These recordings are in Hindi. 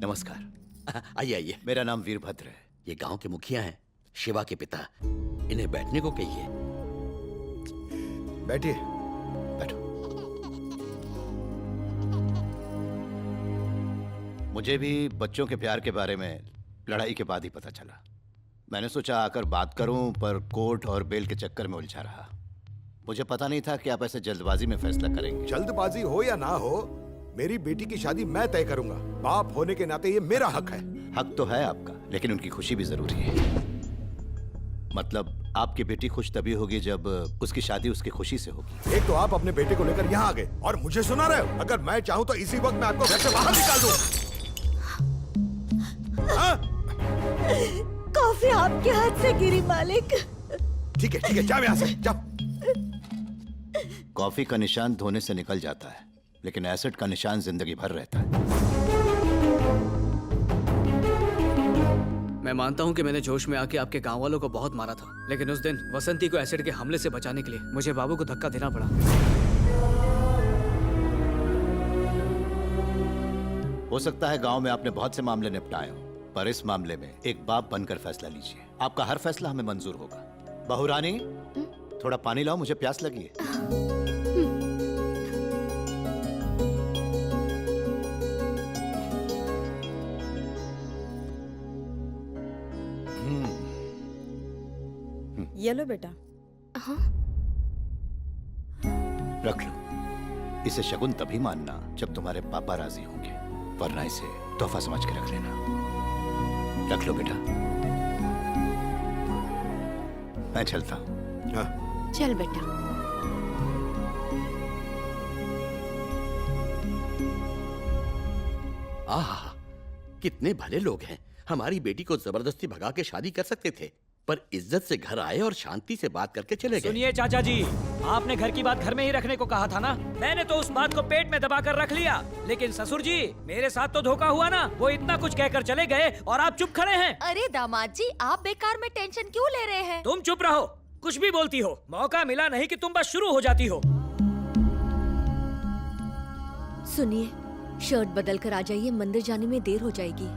नमस्कार। आइए आइए। मेरा नाम वीरभद्र है। ये गांव के मुखिया हैं, शिवा के पिता। इन्हें बैठने को कहिए। बैठिए। बैठो। मुझे भी बच्चों के प्यार के बारे में लड़ाई के बाद ही पता चला। मैंने सोचा आकर बात करूं, पर कोर्ट और बेल के चक्कर में उलझा रहा। मुझे पता नहीं था कि आप ऐसे जल्दबाजी में फैसला करेंगे। जल्दबाजी हो या ना हो, मेरी बेटी की शादी मैं तय करूंगा। बाप होने के नाते ये मेरा हक है। हक तो है आपका, लेकिन उनकी खुशी भी जरूरी है। मतलब आपकी बेटी खुश तभी होगी जब उसकी शादी उसकी खुशी से होगी। एक तो आप अपने बेटे को लेकर यहाँ आ गए और मुझे सुना रहे हो। अगर मैं चाहूँ तो इसी वक्त मैं आपको घर से बाहर निकाल दूं। हाँ? कॉफी आपके हाथ से गिरी मालिक। ठीक है, जाओ यहाँ से, जाओ। कॉफी का निशान धोने से निकल जाता है, लेकिन एसिड का निशान जिंदगी भर रहता है। मैं मानता हूँ कि मैंने जोश में आके आपके गांव वालों को बहुत मारा था, लेकिन उस दिन वसंती को एसिड के हमले से बचाने के लिए मुझे बाबू को धक्का देना पड़ा। हो सकता है गांव में आपने बहुत से मामले निपटाए हो, पर इस मामले में एक बाप बनकर फैसला लीजिए। आपका हर फैसला हमें मंजूर होगा। बहू रानी, थोड़ा पानी लाओ, मुझे प्यास लगी है। ये लो बेटा। हाँ? रख लो। इसे शगुन तभी मानना जब तुम्हारे पापा राजी होंगे, वरना इसे तोहफा समझ के रख लेना। रख लो बेटा। मैं चलता हूँ। हाँ। चल बेटा। आहा, कितने भले लोग हैं। हमारी बेटी को जबरदस्ती भगा के शादी कर सकते थे, पर इज्जत से घर आए और शांति से बात करके चले गए। सुनिए चाचा जी, आपने घर की बात घर में ही रखने को कहा था ना। मैंने तो उस बात को पेट में दबा कर रख लिया, लेकिन ससुर जी मेरे साथ तो धोखा हुआ ना। वो इतना कुछ कहकर चले गए और आप चुप खड़े हैं। अरे दामाद जी, आप बेकार में टेंशन क्यों ले रहे हैं? तुम चुप रहो, कुछ भी बोलती हो। मौका मिला नहीं कि तुम बस शुरू हो जाती हो। सुनिए, शर्ट बदल कर आ जाइए, मंदिर जाने में देर हो जाएगी।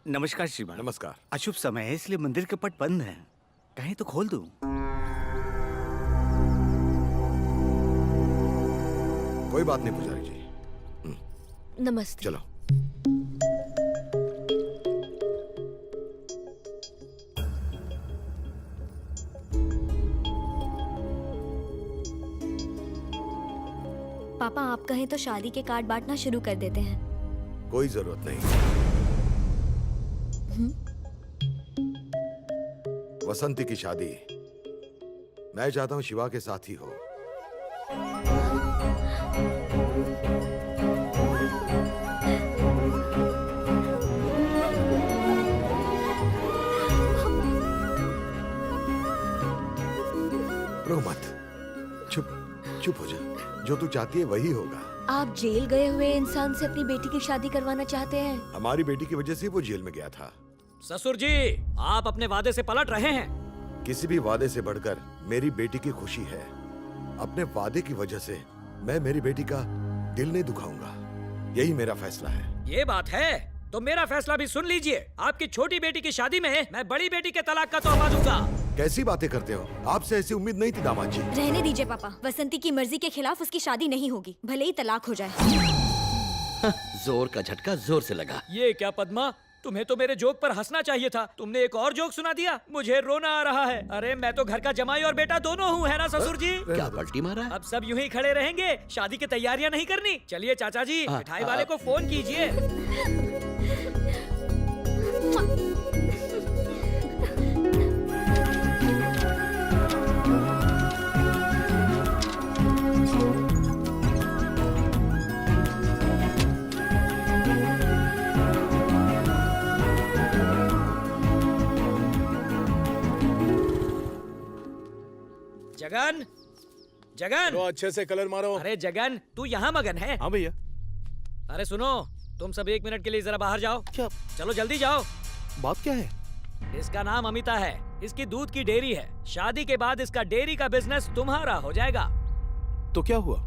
नमस्कार श्रीमान। नमस्कार। अशुभ समय है, इसलिए मंदिर के पट बंद हैं। कहीं तो खोल दूं? कोई बात नहीं पुजारी जी। नमस्ते। चलो। पापा, आप कहें तो शादी के कार्ड बांटना शुरू कर देते हैं। कोई जरूरत नहीं। वसंती की शादी मैं चाहता हूं शिवा के साथ ही हो। रो मत, चुप हो जा। जो तू चाहती है वही होगा। आप जेल गए हुए इंसान से अपनी बेटी की शादी करवाना चाहते हैं? हमारी बेटी की वजह से वो जेल में गया था। ससुर जी, आप अपने वादे से पलट रहे हैं। किसी भी वादे से बढ़कर मेरी बेटी की खुशी है। अपने वादे की वजह से मैं मेरी बेटी का दिल नहीं दुखाऊंगा। यही मेरा फैसला है। ये बात है तो मेरा फैसला भी सुन लीजिए। आपकी छोटी बेटी की शादी में मैं बड़ी बेटी के तलाक का तोहफा दूंगा। कैसी बातें करते हो? आपसे ऐसी उम्मीद नहीं थी दामाद जी। रहने दीजिए पापा, वसंती की मर्जी के खिलाफ उसकी शादी नहीं होगी, भले ही तलाक हो जाए। जोर का झटका जोर से लगा। ये क्या पद्मा, तुम्हें तो मेरे जोक पर हंसना चाहिए था। तुमने एक और जोक सुना दिया। मुझे रोना आ रहा है। अरे मैं तो घर का जमाई और बेटा दोनों हूँ, है ना ससुर जी? क्या पलटी मारा है? अब सब यूं ही खड़े रहेंगे, शादी की तैयारियां नहीं करनी। चलिए चाचा जी, मिठाई वाले को फोन कीजिए। जगन, जगन, तो अच्छे से कलर मारो। अरे जगन, तू यहाँ मगन है? हाँ भैया। अरे सुनो, तुम सब 1 मिनट के लिए जरा बाहर जाओ। क्या? चलो जल्दी जाओ। बात क्या है? इसका नाम अमिता है। इसकी दूध की डेयरी है। शादी के बाद इसका डेयरी का बिजनेस तुम्हारा हो जाएगा। तो क्या हुआ?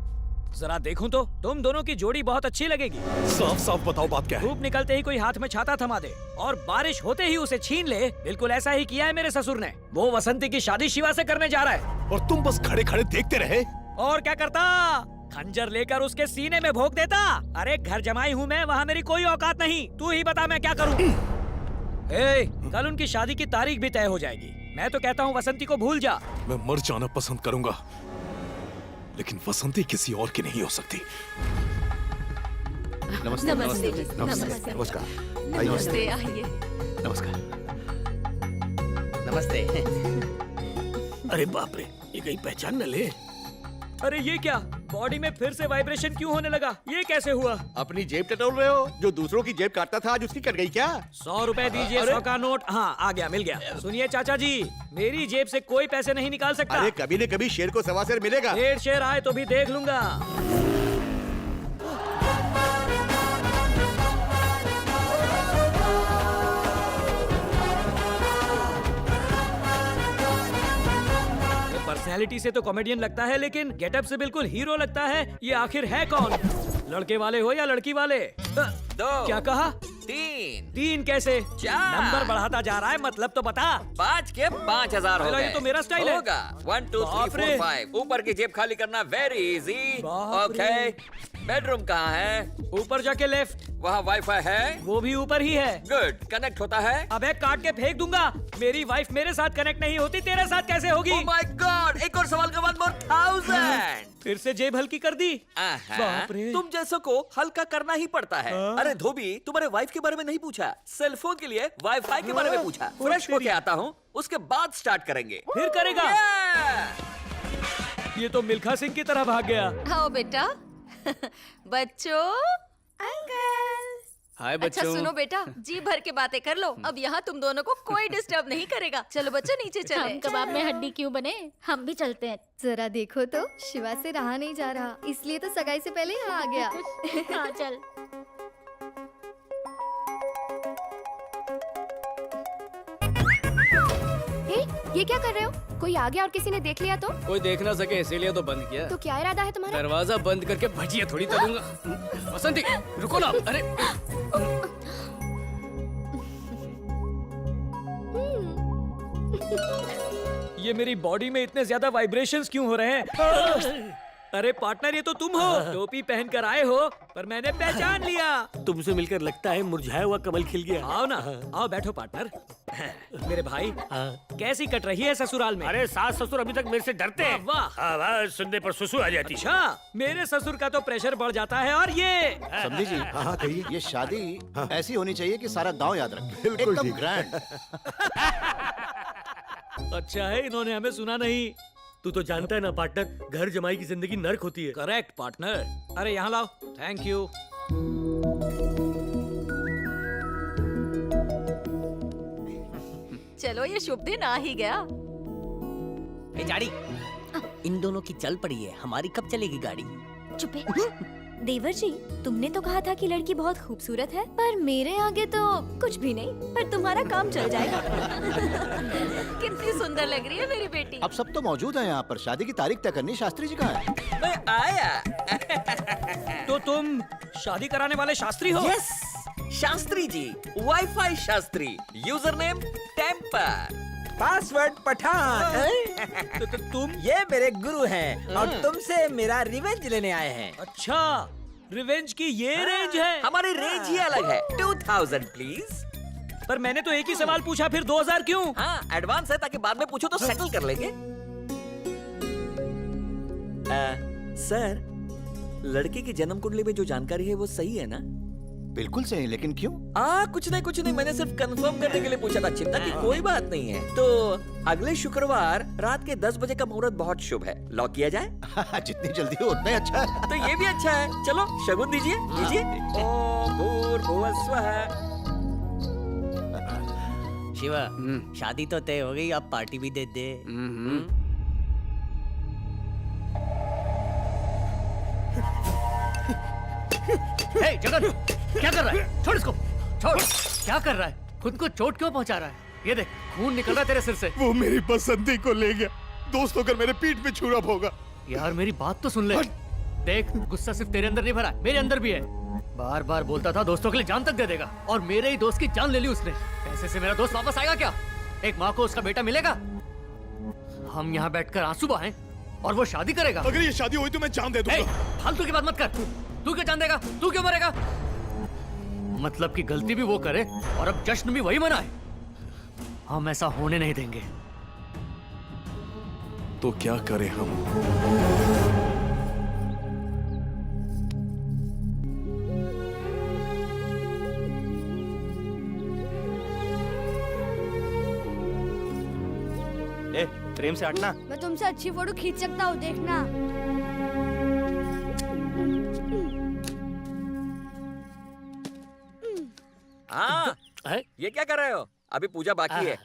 जरा देखूं तो तुम दोनों की जोड़ी बहुत अच्छी लगेगी। साफ साफ बताओ बात क्या है? धूप निकलते ही कोई हाथ में छाता थमा दे और बारिश होते ही उसे छीन ले। बिल्कुल ऐसा ही किया है मेरे ससुर ने। वो वसंती की शादी शिवा से करने जा रहा है। और तुम बस खड़े खड़े देखते रहे? और क्या करता, खंजर लेकर उसके सीने में भोंक देता। अरे घर जमाई हूँ मैं, वहाँ मेरी कोई औकात नहीं। तू ही बता मैं क्या करूँ। कल उनकी शादी की तारीख भी तय हो जाएगी। मैं तो कहता हूँ वसंती को भूल जा। मैं मर जाना पसंद करूंगा, लेकिन वसंती किसी और की नहीं हो सकती। नमस्ते। नमस्ते जी, नमस्कार। नमस्ते, आइए। नमस्कार। नमस्ते। अरे बाप रे, ये कहीं पहचान न ले। अरे ये क्या, बॉडी में फिर से वाइब्रेशन क्यों होने लगा? ये कैसे हुआ? अपनी जेब टटोल रहे हो? जो दूसरों की जेब काटता था आज उसकी कट गई क्या? 100 रुपए दीजिए। 100 का नोट। हाँ आ गया, मिल गया। सुनिए चाचा जी, मेरी जेब से कोई पैसे नहीं निकाल सकता। अरे कभी न कभी शेर को सवा शेर मिलेगा। 1.5 शेर आए तो भी देख लूंगा। पर्सनैलिटी से तो कॉमेडियन लगता है, लेकिन गेटअप से बिल्कुल हीरो लगता है। ये आखिर है कौन? लड़के वाले हो या लड़की वाले? 2 क्या कहा? 3 3 कैसे? 4 नंबर बढ़ाता जा रहा है, मतलब तो बता। 5 के 5000 हो अरे, गए। ये तो मेरा स्टाइल है। होगा 1 2 3 बाप 4 रे। 5। ऊपर की जेब खाली करना वेरी इजी। बाप ओके, बेडरूम कहाँ है? ऊपर जाके लेफ्ट। वहाँ वाईफाई है? वो भी ऊपर ही है। गुड, कनेक्ट होता है? अबे काट के फेंक दूंगा। मेरी वाइफ मेरे साथ कनेक्ट नहीं होती, तेरे साथ कैसे होगी? ओह माय गॉड, एक और सवाल के बाद मोर 1000। फिर से जेब हल्की कर दी। बाप रे। तुम जैसों को हल्का करना ही पड़ता है। अरे धोबी, तुम्हारे वाइफ के बारे में नहीं पूछा, सेलफोन के लिए वाईफाई के बारे में पूछा। फ्रेश होके आता हूँ, उसके बाद स्टार्ट करेंगे। फिर करेगा? Yeah! ये तो मिल्खा सिंह की तरह भाग गया। आओ बेटा। बच्चों। अंकल। हाय अच्छा बच्चों। सुनो बेटा, जी भर के बातें कर लो। अब यहाँ तुम दोनों को कोई डिस्टर्ब नहीं करेगा। चलो बच्चों नीचे चले। हम कबाब में हड्डी क्यों बने? हम भी चलते हैं। जरा देखो तो, शिवा से रहा नहीं जा रहा, इसलिए तो सगाई से पहले यहाँ आ गया। हाँ चल। हे, ये क्या कर रहे हो? कोई आ गया और किसी ने देख लिया तो? कोई देख ना सके इसीलिए तो बंद किया। तो क्या इरादा है तुम्हारा? दरवाजा बंद करके भजिया थोड़ी तलूंगा। वसंती रुको ना। अरे ये मेरी बॉडी में इतने ज्यादा वाइब्रेशंस क्यों हो रहे हैं? अरे पार्टनर, ये तो तुम हो। टोपी पहन कर आए हो, पर मैंने पहचान लिया। तुमसे मिलकर लगता है मुरझाया हुआ कमल खिल गया। आओ ना, आओ बैठो पार्टनर। मेरे भाई, कैसी कट रही है ससुराल में? अरे सास ससुर अभी तक मेरे से डरते हैं। वाह। आवाज सुनने पर सुसु आ जाती है। अच्छा, मेरे ससुर का तो प्रेशर बढ़ जाता है। और ये समझी जी, हाँ कहिए। ये शादी ऐसी होनी चाहिए कि सारा गांव याद रखे। बिल्कुल एकदम ठीक। ग्रैंड। अच्छा है इन्होंने हमें सुना नहीं। तू तो जानता है ना पार्टनर, घर जमाई की जिंदगी नर्क होती है। Correct partner. अरे यहाँ लाओ। Thank you. चलो ये शुभ दिन आ ही गया। जाड़ी, इन दोनों की चल पड़ी है, हमारी कब चलेगी गाड़ी? चुप है। देवर जी, तुमने तो कहा था कि लड़की बहुत खूबसूरत है, पर मेरे आगे तो कुछ भी नहीं, पर तुम्हारा काम चल जाएगा। कितनी सुंदर लग रही है मेरी बेटी। अब सब तो मौजूद हैं यहाँ पर, शादी की तारीख तय करनी शास्त्री जी का है। मैं आया। तो तुम शादी कराने वाले शास्त्री हो? Yes, Shastri ji, wifi Shastri. User name temper, password Pathan. तो तुम? ये मेरे गुरु हैं और तुमसे मेरा रिवेंज लेने आए हैं। अच्छा, रिवेंज की ये रेंज है? हमारी रेंज ही अलग है। 2000 प्लीज। पर मैंने तो एक ही सवाल पूछा, फिर 2000 क्यों? हाँ, एडवांस है ताकि बाद में पूछो तो सेटल कर लेंगे। सर, लड़के की जन्म कुंडली में जो जानकारी है वो सही है ना? बिल्कुल सही, लेकिन क्यों? कुछ नहीं, मैंने सिर्फ कंफर्म करने के लिए पूछा था। चिंता की कोई बात नहीं है। तो अगले शुक्रवार रात के 10 बजे का मुहूर्त बहुत शुभ है। लॉक किया जाए? जितनी जल्दी हो उतना ही अच्छा है। तो ये भी अच्छा है। चलो शगुन दीजिए, लीजिए। ओम भूर्भुवस्वः। शिवा, शादी तो तय हो गई, अब पार्टी भी दे दे। जगन, क्या कर रहा है? छोड़ इसको, छोड़। क्या कर रहा है? खुद को चोट क्यों पहुंचा रहा है? ये देख खून निकल रहा है तेरे सिर से। वो मेरी बसंती को ले गया। दोस्त होकर मेरे पीठ पे छुरा भोगा। यार मेरी बात तो सुन ले। देख गुस्सा सिर्फ तेरे अंदर नहीं भरा, मेरे अंदर भी है। बार बार बोलता था दोस्तों के लिए जान तक दे देगा, और मेरे ही दोस्त की जान ले ली उसने। पैसे से मेरा दोस्त वापस आएगा क्या? एक माँ को उसका बेटा मिलेगा? हम यहाँ बैठकर आंसू बहाएं और वो शादी करेगा। अगर ये शादी हुई तो मैं जान दे दूंगा। फालतू की बात मत कर। तू क्यों जान देगा? तू क्यों मरेगा? मतलब कि गलती भी वो करे और अब जश्न भी वही मनाए। हम ऐसा होने नहीं देंगे। तो क्या करें हम? ए, प्रेम से हटना। मैं तुमसे अच्छी फोटो खींच सकता हूँ, देखना। हाँ, ये क्या कर रहे हो? अभी पूजा बाकी है।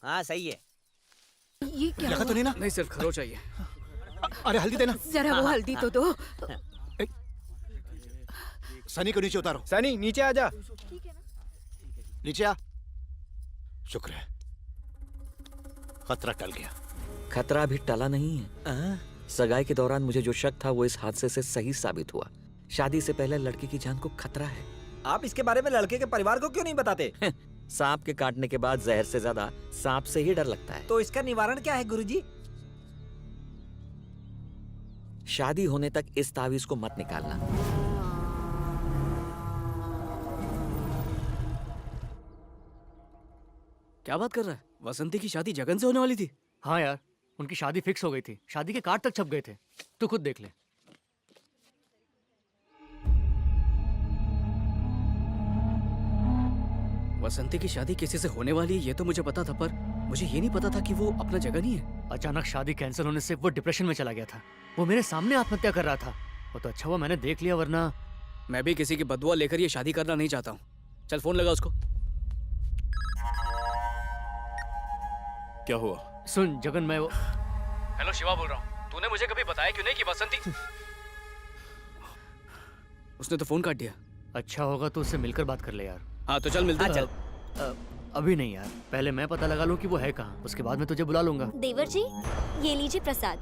हाँ सही है। ये क्या लगा तो नहीं ना? नहीं, सिर्फ खरो चाहिए। अरे हल्दी देना। जरा वो हल्दी तो दो। सनी को नीचे उतारो। सनी नीचे आ जा। नीचे आ। शुक्र है खतरा टल गया। खतरा अभी टला नहीं है। सगाई के दौरान मुझे जो शक था वो इस हादसे से सही साबित हुआ। शादी से पहले लड़की की जान को खतरा है। आप इसके बारे में लड़के के परिवार को क्यों नहीं बताते? सांप के काटने के बाद जहर से ज्यादा सांप से ही डर लगता है। तो इसका निवारण क्या है गुरुजी? शादी होने तक इस तावीज को मत निकालना। क्या बात कर रहा है? वसंती की शादी जगन से होने वाली थी। हाँ यार, उनकी शादी फिक्स हो गई थी। शादी के कार्ड तक छप गए थे। तू खुद देख ले। वसंती की शादी किसी से होने वाली है ये तो मुझे पता था, पर मुझे ये नहीं पता था कि वो अपना जगन ही है। अचानक शादी कैंसिल होने से वो डिप्रेशन में चला गया था। वो मेरे सामने आत्महत्या कर रहा था। वो तो अच्छा हुआ मैंने देख लिया, वरना मैं भी किसी की बदुआ लेकर ये शादी करना नहीं चाहता हूँ। चल फोन लगा उसको। क्या हुआ? सुन जगन, मैं वो हेलो शिवा बोल रहा हूँ। तूने मुझे कभी बताया क्यों नहीं कि वसंती उसने तो फोन काट दिया। अच्छा होगा तो उससे मिलकर बात कर ले यार। हाँ तो चल मिलते हैं। चल। अभी नहीं यार, पहले मैं पता लगा लूं कि वो है कहाँ, उसके बाद मैं तुझे बुला लूंगा। देवर जी, ये लीजिए प्रसाद।